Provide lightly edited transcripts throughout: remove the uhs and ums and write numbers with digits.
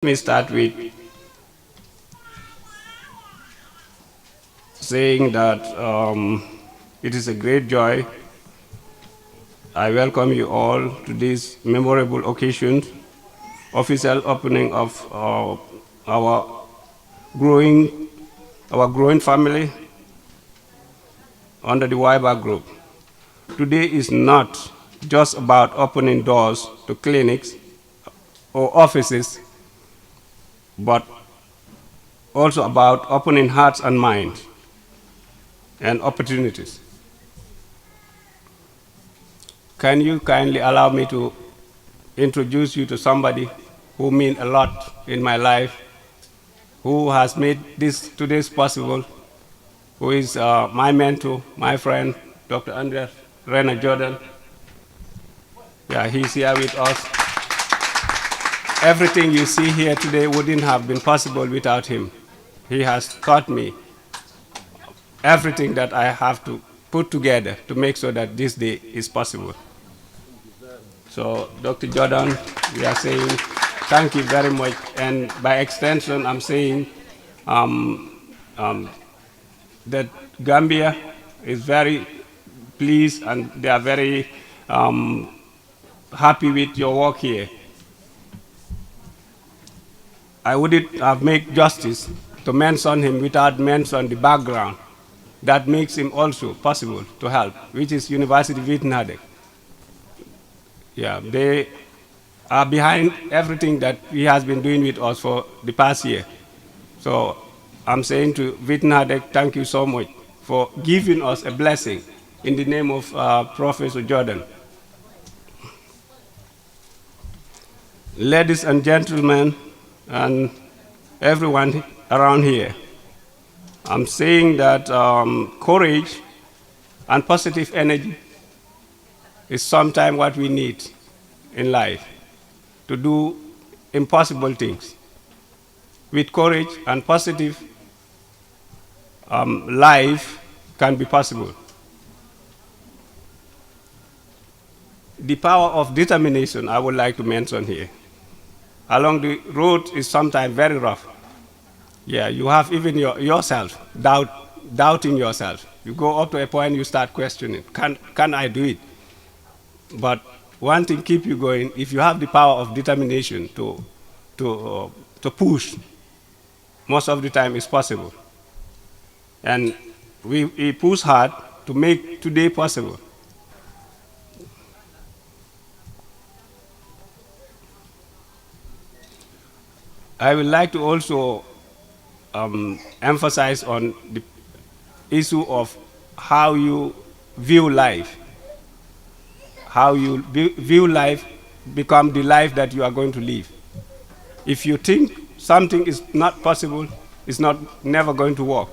me start with saying that it is a great joy. I welcome you all to this memorable occasion, official opening of our growing family under the YBA group. Today is not just about opening doors to clinics or offices, but also about opening hearts and minds and opportunities. Can you kindly allow me to introduce you to somebody who means a lot in my life, who has made today's possible, who is my mentor, my friend, Dr. Andreas Renner Jordan. Yeah, he's here with us. Everything you see here today wouldn't have been possible without him. He has taught me everything that I have to put together to make sure that this day is possible. So, Dr. Jordan, we are saying thank you very much, and by extension, I'm saying that Gambia is very pleased and they are very happy with your work here. I wouldn't have made justice to mention him without mentioning the background that makes him also possible to help, which is University of Wittenberg. Yeah, they are behind everything that he has been doing with us for the past year. So I'm saying to Wittenberg, thank you so much for giving us a blessing in the name of Professor Jordan. Ladies and gentlemen, and everyone around here, I'm saying that courage and positive energy is sometimes what we need in life to do impossible things. With courage and positive, life can be possible. The power of determination I would like to mention here. Along the road is sometimes very rough. Yeah, you have even yourself, doubting yourself. You go up to a point, you start questioning, can I do it? But one thing keep you going, if you have the power of determination to push, most of the time it's possible. And we push hard to make today possible. I would like to also emphasize on the issue of how you view life. How you view life become the life that you are going to live. If you think something is not possible, it's never going to work.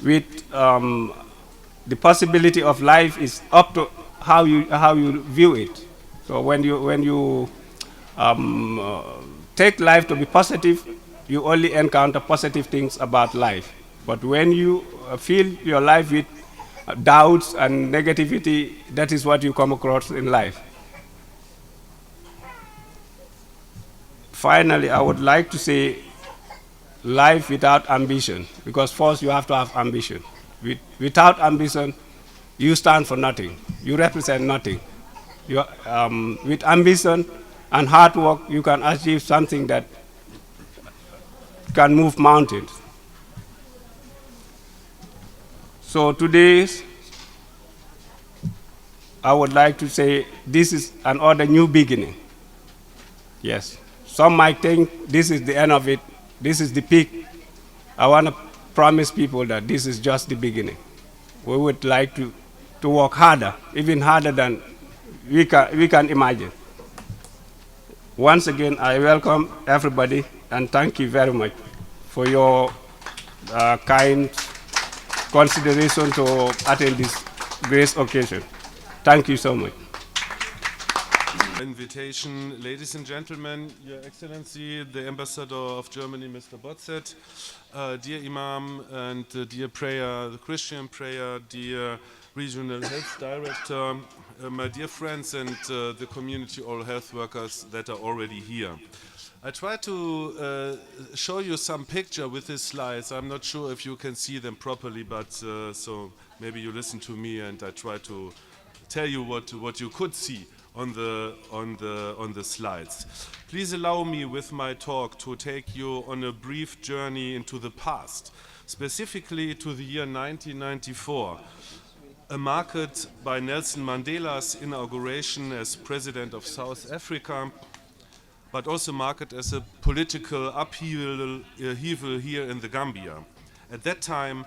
With the possibility of life is up to how you view it. So when you take life to be positive, you only encounter positive things about life. But when you fill your life with doubts and negativity, that is what you come across in life. Finally, I would like to say life without ambition, because first you have to have ambition. Without ambition, you stand for nothing. You represent nothing. With ambition and hard work, you can achieve something that can move mountains. So today, I would like to say this is another new beginning. Yes. Some might think this is the end of it, this is the peak. I want to promise people that this is just the beginning. We would like to work harder, even harder than we can imagine. Once again, I welcome everybody and thank you very much for your kind consideration to attend this great occasion. Thank you so much. invitation. Ladies and gentlemen, Your Excellency, the Ambassador of Germany, Mr. Botzet, dear Imam and dear prayer, the Christian prayer, dear Regional Health Director, my dear friends and the community all health workers that are already here. I try to show you some picture with these slides. I'm not sure if you can see them properly, but so maybe you listen to me and I try to tell you what you could see on the slides. Please allow me with my talk to take you on a brief journey into the past, specifically to the year 1994, marked by Nelson Mandela's inauguration as President of South Africa, but also marked as a political upheaval here in the Gambia. At that time,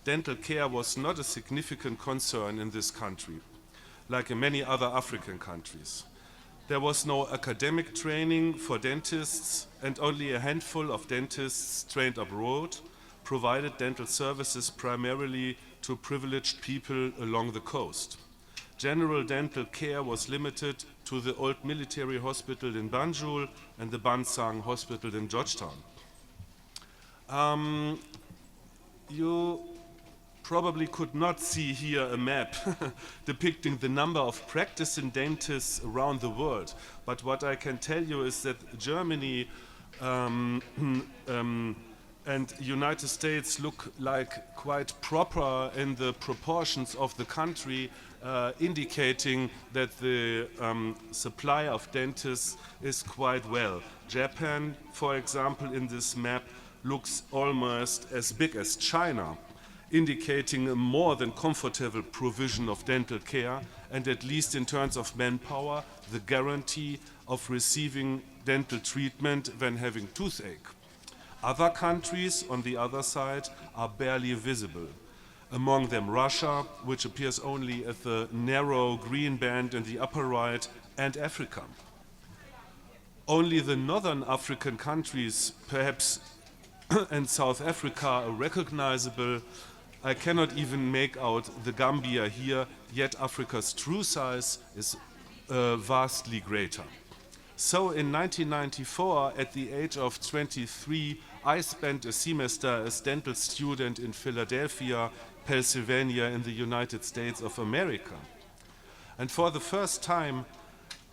dental care was not a significant concern in this country, like in many other African countries. There was no academic training for dentists, and only a handful of dentists trained abroad provided dental services primarily to privileged people along the coast. General dental care was limited to the old military hospital in Banjul and the Bansang Hospital in Georgetown. You probably could not see here a map depicting the number of practicing dentists around the world, but what I can tell you is that Germany and United States look like quite proper in the proportions of the country, indicating that the supply of dentists is quite well. Japan, for example, in this map looks almost as big as China, indicating a more than comfortable provision of dental care, and at least in terms of manpower, the guarantee of receiving dental treatment when having toothache. Other countries, on the other side, are barely visible. Among them Russia, which appears only at the narrow green band in the upper right, and Africa. Only the northern African countries, perhaps and South Africa, are recognizable. I cannot even make out the Gambia here, yet Africa's true size is vastly greater. So in 1994, at the age of 23, I spent a semester as dental student in Philadelphia, Pennsylvania, in the United States of America. And for the first time,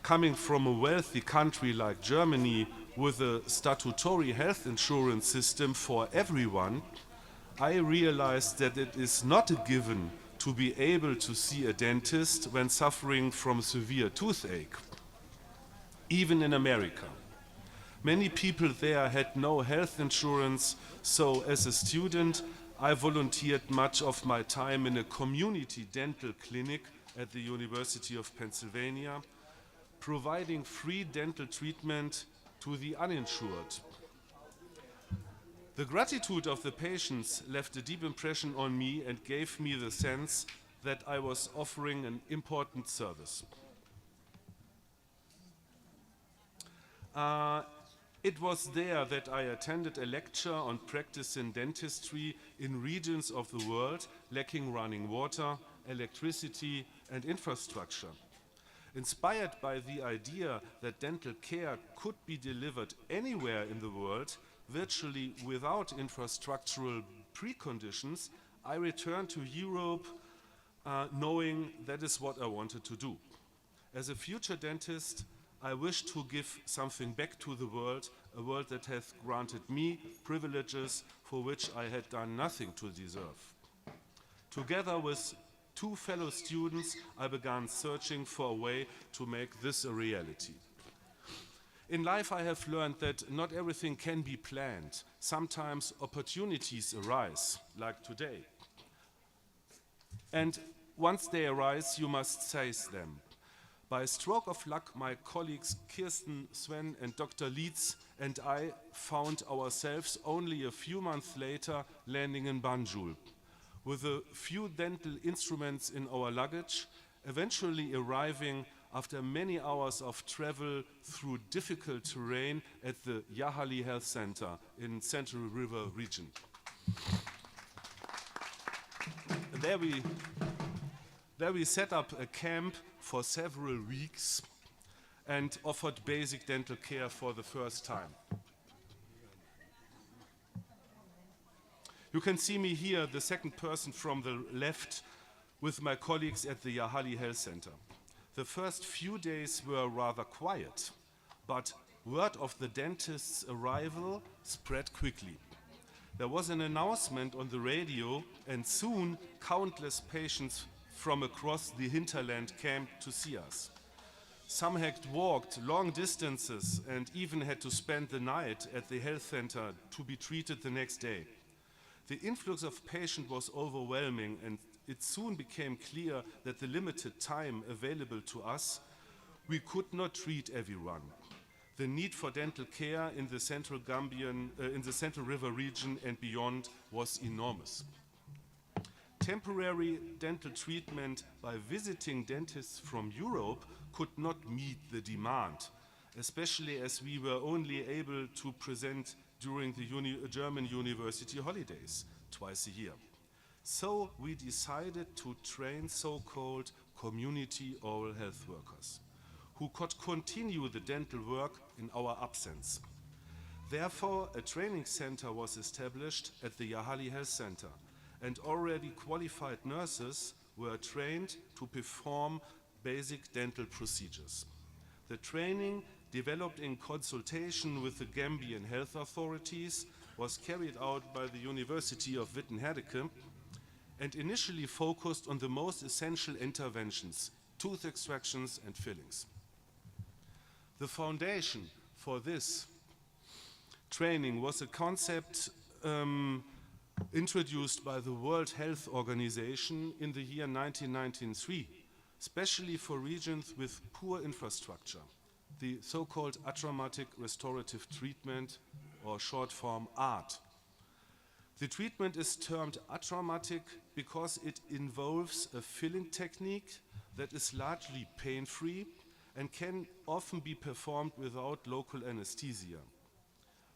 coming from a wealthy country like Germany with a statutory health insurance system for everyone, I realized that it is not a given to be able to see a dentist when suffering from severe toothache, even in America. Many people there had no health insurance, so as a student, I volunteered much of my time in a community dental clinic at the University of Pennsylvania, providing free dental treatment to the uninsured. The gratitude of the patients left a deep impression on me and gave me the sense that I was offering an important service. It was there that I attended a lecture on practice in dentistry in regions of the world lacking running water, electricity, and infrastructure. Inspired by the idea that dental care could be delivered anywhere in the world, virtually without infrastructural preconditions, I returned to Europe knowing that is what I wanted to do. As a future dentist, I wish to give something back to the world, a world that has granted me privileges for which I had done nothing to deserve. Together with two fellow students, I began searching for a way to make this a reality. In life, I have learned that not everything can be planned. Sometimes opportunities arise, like today. And once they arise, you must seize them. By a stroke of luck, my colleagues Kirsten, Sven, and Dr. Leeds and I found ourselves only a few months later landing in Banjul, with a few dental instruments in our luggage, eventually arriving after many hours of travel through difficult terrain at the Yahali Health Center in Central River region. There we set up a camp for several weeks, and offered basic dental care for the first time. You can see me here, the second person from the left, with my colleagues at the Yahali Health Center. The first few days were rather quiet, but word of the dentist's arrival spread quickly. There was an announcement on the radio, and soon countless patients from across the hinterland came to see us. Some had walked long distances and even had to spend the night at the health center to be treated the next day. The influx of patients was overwhelming, and it soon became clear that the limited time available to us, we could not treat everyone. The need for dental care in the central River region and beyond was enormous. Temporary dental treatment by visiting dentists from Europe could not meet the demand, especially as we were only able to present during the German university holidays twice a year. So we decided to train so-called community oral health workers who could continue the dental work in our absence. Therefore, a training center was established at the Yahali Health Center, and already qualified nurses were trained to perform basic dental procedures. The training, developed in consultation with the Gambian health authorities, was carried out by the University of Witten-Herdecke and initially focused on the most essential interventions, tooth extractions and fillings. The foundation for this training was a concept introduced by the World Health Organization in the year 1993, especially for regions with poor infrastructure, the so-called atraumatic restorative treatment, or short form ART. The treatment is termed atraumatic because it involves a filling technique that is largely pain-free and can often be performed without local anesthesia.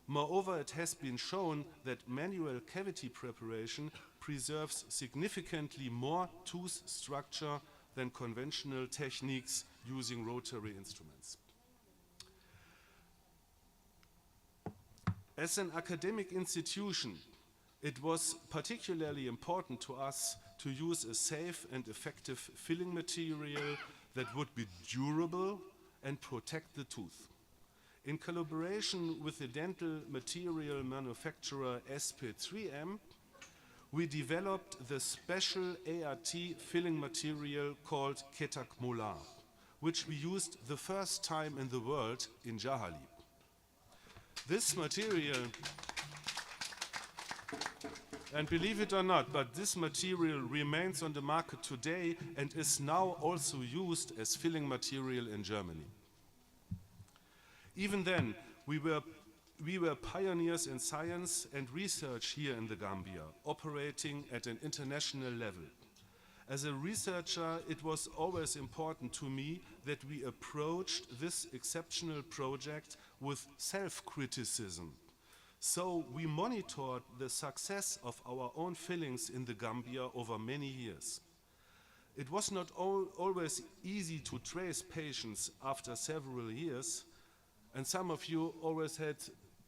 Moreover, it has been shown that manual cavity preparation preserves significantly more tooth structure than conventional techniques using rotary instruments. As an academic institution, it was particularly important to us to use a safe and effective filling material that would be durable and protect the tooth. In collaboration with the dental material manufacturer SP3M, we developed the special ART filling material called Ketak Molar, which we used the first time in the world in Jahali. This material, and believe it or not, but this material remains on the market today and is now also used as filling material in Germany. Even then, we were pioneers in science and research here in the Gambia, operating at an international level. As a researcher, it was always important to me that we approached this exceptional project with self-criticism. So we monitored the success of our own fillings in the Gambia over many years. It was not always easy to trace patients after several years, and some of you always had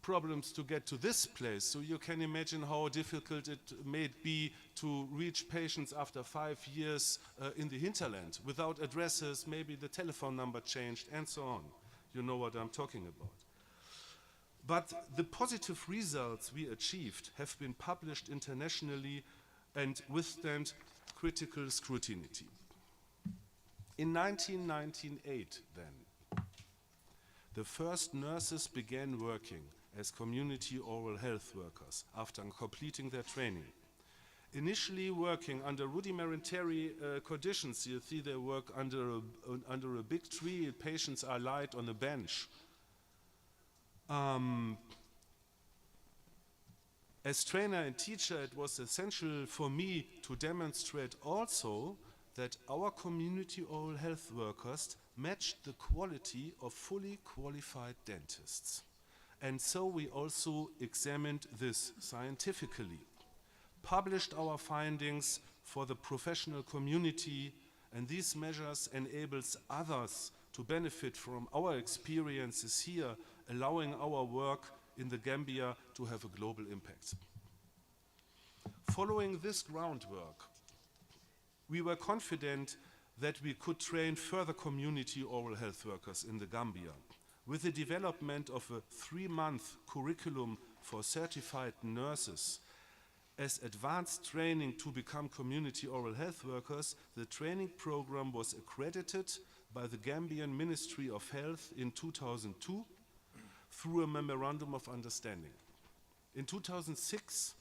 problems to get to this place, so you can imagine how difficult it may be to reach patients after 5 years in the hinterland without addresses, maybe the telephone number changed, and so on. You know what I'm talking about. But the positive results we achieved have been published internationally and withstand critical scrutiny. In 1998, then, the first nurses began working as community oral health workers after completing their training. Initially working under rudimentary conditions, you see they work under a big tree, patients are light on a bench. As trainer and teacher, it was essential for me to demonstrate also that our community oral health workers matched the quality of fully qualified dentists. And so we also examined this scientifically, published our findings for the professional community, and these measures enables others to benefit from our experiences here, allowing our work in the Gambia to have a global impact. Following this groundwork, we were confident that we could train further community oral health workers in the Gambia. With the development of a 3-month curriculum for certified nurses as advanced training to become community oral health workers, the training program was accredited by the Gambian Ministry of Health in 2002 through a memorandum of understanding. In 2006,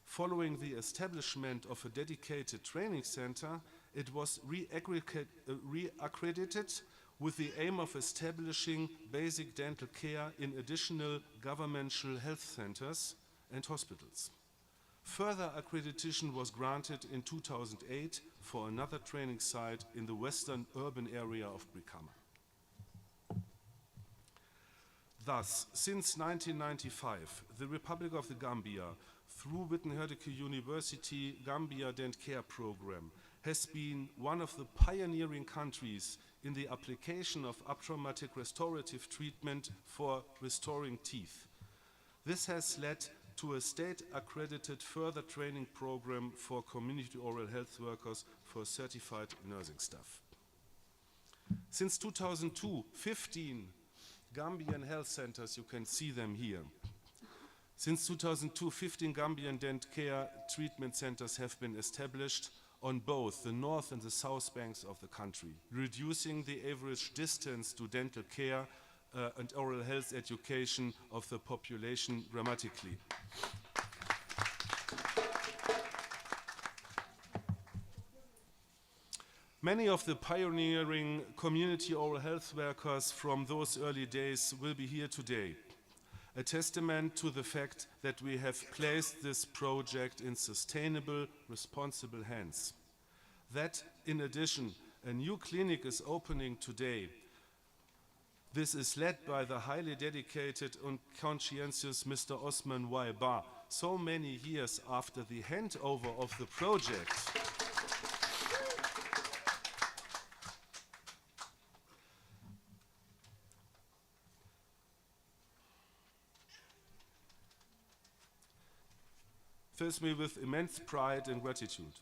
following the establishment of a dedicated training center, it was re-accredited with the aim of establishing basic dental care in additional governmental health centers and hospitals. Further accreditation was granted in 2008 for another training site in the western urban area of Brikama. Thus, since 1995, the Republic of the Gambia, through Wittenherdecke University Gambia Dent Care Program, has been one of the pioneering countries in the application of uptraumatic restorative treatment for restoring teeth. This has led to a state-accredited further training program for community oral health workers for certified nursing staff. Since 2002, 15 Gambian health centers, you can see them here. Since 2002, 15 Gambian dent care treatment centers have been established on both the north and the south banks of the country, reducing the average distance to dental care and oral health education of the population dramatically. Many of the pioneering community oral health workers from those early days will be here today, a testament to the fact that we have placed this project in sustainable, responsible hands. That, in addition, a new clinic is opening today. This is led by the highly dedicated and conscientious Mr. Osman Waiba, so many years after the handover of the project. Fills me with immense pride and gratitude.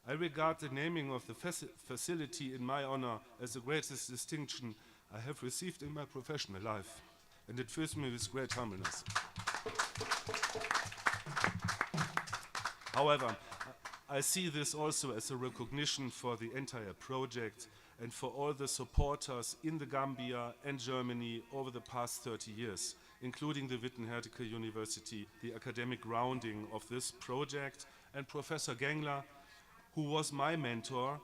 I regard the naming of the facility in my honor as the greatest distinction I have received in my professional life, and it fills me with great humbleness. However, I see this also as a recognition for the entire project and for all the supporters in the Gambia and Germany over the past 30 years, including the Wittenherdecke University, the academic grounding of this project, and Professor Gengler, who was my mentor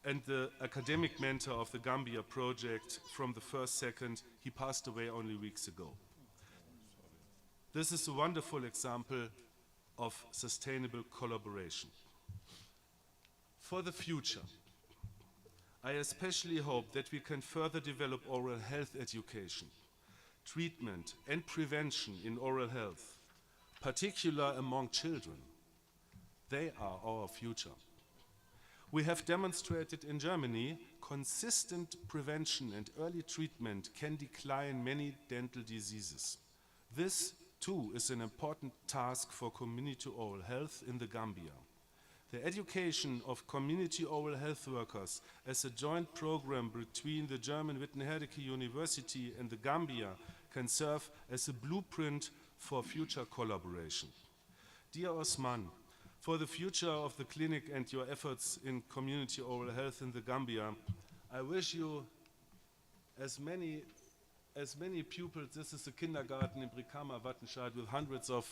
and the academic mentor of the Gambia project from the first second. He passed away only weeks ago. This is a wonderful example of sustainable collaboration. For the future, I especially hope that we can further develop oral health education, treatment and prevention in oral health, particularly among children. They are our future. We have demonstrated in Germany consistent prevention and early treatment can decline many dental diseases. This, too, is an important task for community oral health in the Gambia. The education of community oral health workers as a joint program between the German Wittenherdecke University and the Gambia can serve as a blueprint for future collaboration. Dear Osman, for the future of the clinic and your efforts in community oral health in the Gambia, I wish you as many pupils. This is a kindergarten in Brikama, Wattenscheid, with hundreds of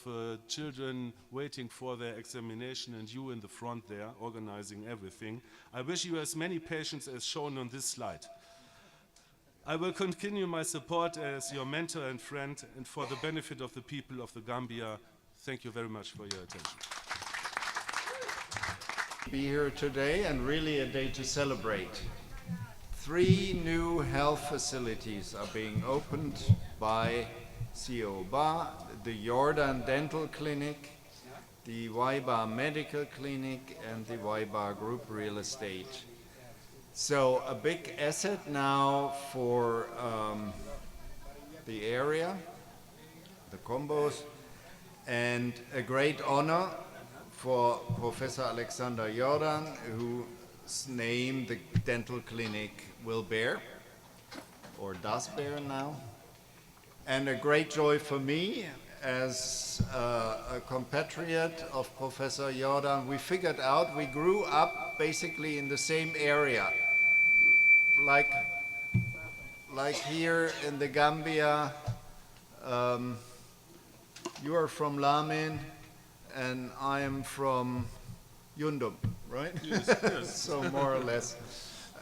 children waiting for their examination, and you in the front there organizing everything. I wish you as many patients as shown on this slide. I will continue my support as your mentor and friend, and for the benefit of the people of the Gambia. Thank you very much for your attention. Be here today, and really a day to celebrate. 3 new health facilities are being opened by COBA, the Jordan Dental Clinic, the Waiba Medical Clinic, and the Waiba Group Real Estate. So a big asset now for the area, the combos, and a great honor for Professor Alexander Jordan, whose name the dental clinic will bear, or does bear now. And a great joy for me as a compatriot of Professor Jordan. We figured out, we grew up basically in the same area, like here in the Gambia. You are from Lamin, and I am from Yundum, right? Yes, yes. So more or less.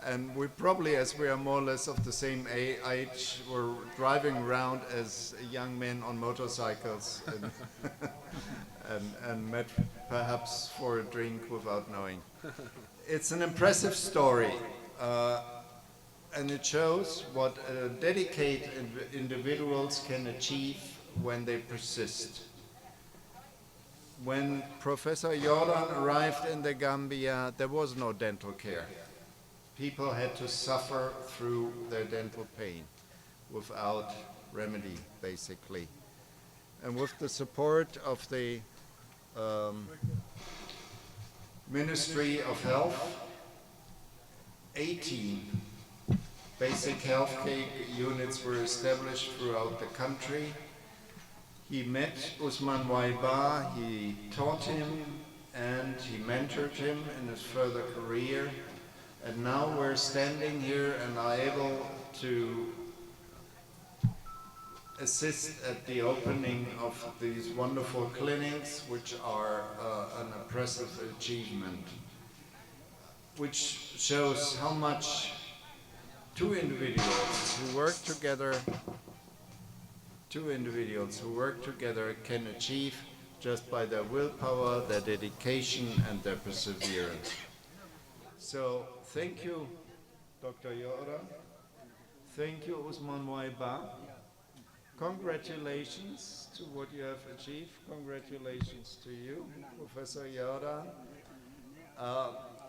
And we probably, as we are more or less of the same age, were driving around as young men on motorcycles and met perhaps for a drink without knowing. It's an impressive story, and it shows what dedicated individuals can achieve when they persist. When Professor Jordan arrived in the Gambia, there was no dental care. People had to suffer through their dental pain without remedy, basically. And with the support of the Ministry of Health, 18 basic health care units were established throughout the country. He met Usman Waiba, he taught him, and he mentored him in his further career. And now we're standing here and are able to assist at the opening of these wonderful clinics, which are an impressive achievement, which shows how much two individuals who work together can achieve just by their willpower, their dedication, and their perseverance. So thank you, Dr. Jordan. Thank you, Usman Waiba. Congratulations to what you have achieved. Congratulations to you, Professor Jordan.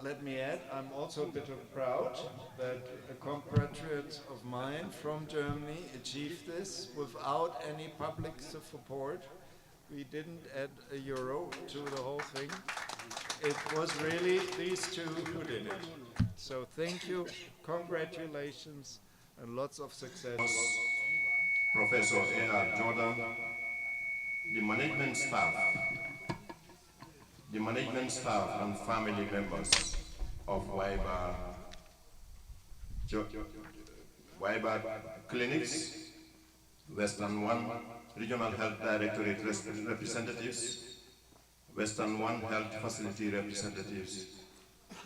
Let me add, I'm also a bit proud that a compatriot of mine from Germany achieved this without any public support. We didn't add a euro to the whole thing. It was really these two who did it. So thank you, congratulations, and lots of success. Professor A.R. Jordan, the management staff and family members of Waiba Clinics, Western One Regional Health Directorate representatives, Western One Health Facility representatives,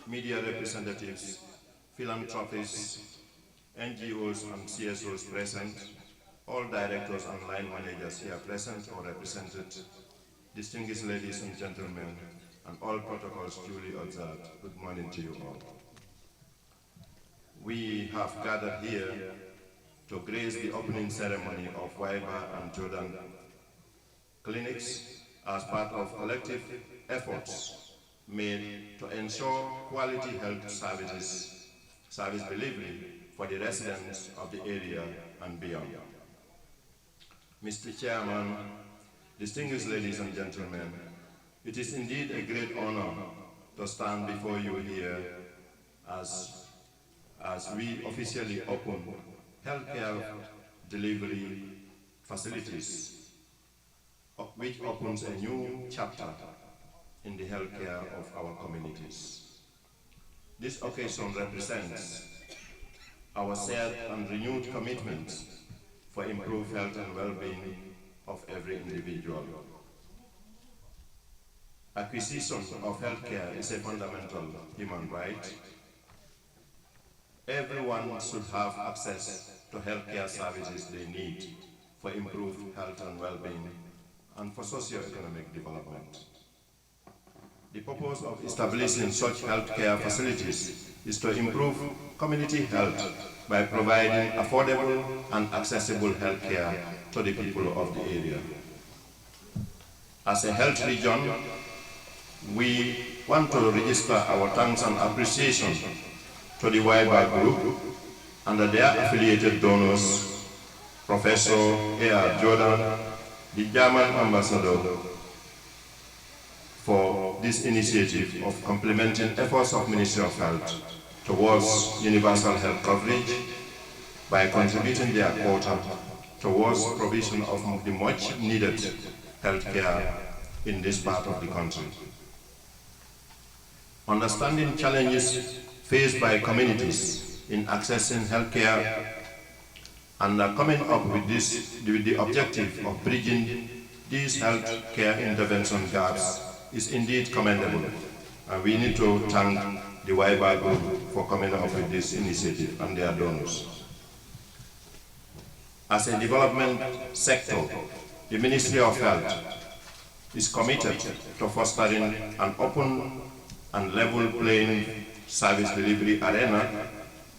media representatives, philanthropists, NGOs and CSOs present, all directors and line managers here present or represented, distinguished ladies and gentlemen, and all protocols duly observed, good morning to you all. We have gathered here to grace the opening ceremony of Waiba and Jordan clinics as part of collective efforts made to ensure quality health service delivery for the residents of the area and beyond. Mr. Chairman, distinguished ladies and gentlemen, it is indeed a great honor to stand before you here as we officially open healthcare delivery facilities, which opens a new chapter in the healthcare of our communities. This occasion represents our shared and renewed commitment for improved health and well-being of every individual. Acquisition of healthcare is a fundamental human right. Everyone should have access to healthcare services they need for improved health and well-being and for socio-economic development. The purpose of establishing such healthcare facilities is to improve community health by providing affordable and accessible healthcare to the people of the area. As a health region, we want to register our thanks and appreciation to the YBA Group under their affiliated donors, Professor A.R. Jordan, the German ambassador, for this initiative of complementing efforts of Ministry of Health towards universal health coverage by contributing their quota towards provision of the much needed health care in this part of the country. Understanding challenges faced by communities in accessing health care and coming up with the objective of bridging these health care intervention gaps is indeed commendable. And we need to thank the YBA Group for coming up with this initiative and their donors. As a development sector, the Ministry of Health is committed to fostering an open and level playing service delivery arena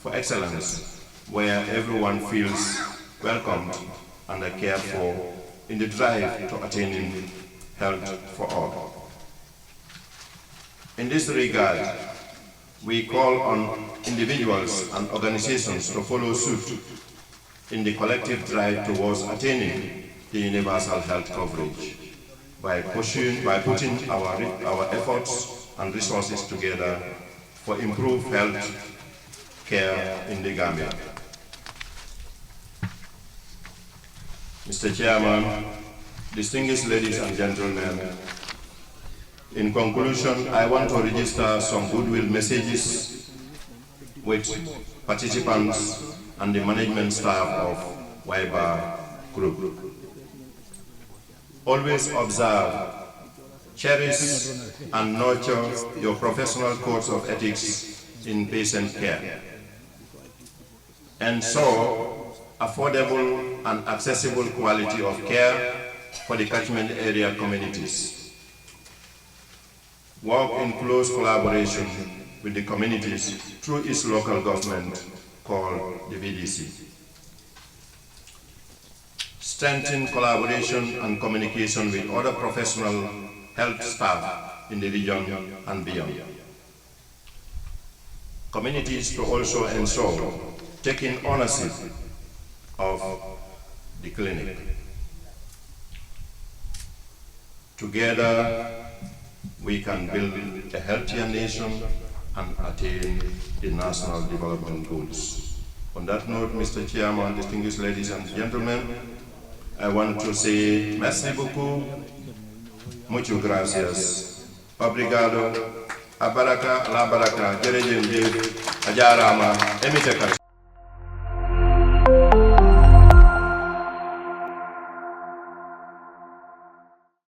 for excellence, where everyone feels welcomed and cared for in the drive to attaining health for all. In this regard, we call on individuals and organizations to follow suit in the collective drive towards attaining the universal health coverage by putting our efforts and resources together for improved health care in the Gambia. Mr. Chairman, distinguished ladies and gentlemen, in conclusion, I want to register some goodwill messages with participants and the management staff of YBA Group. Always observe, cherish, and nurture your professional codes of ethics in patient care. Ensure affordable and accessible quality of care for the catchment area communities. Work in close collaboration with the communities through its local government called the VDC. Strengthen collaboration and communication with other professional health staff in the region and beyond. Communities to also ensure taking ownership of the clinic. Together, we can build a healthier nation and attain the national development goals. On that note, Mr. Chairman, distinguished ladies and gentlemen, I want to say merci beaucoup, muchas gracias, obrigado, abaraka, la baraka, jerejef, ajarama, emite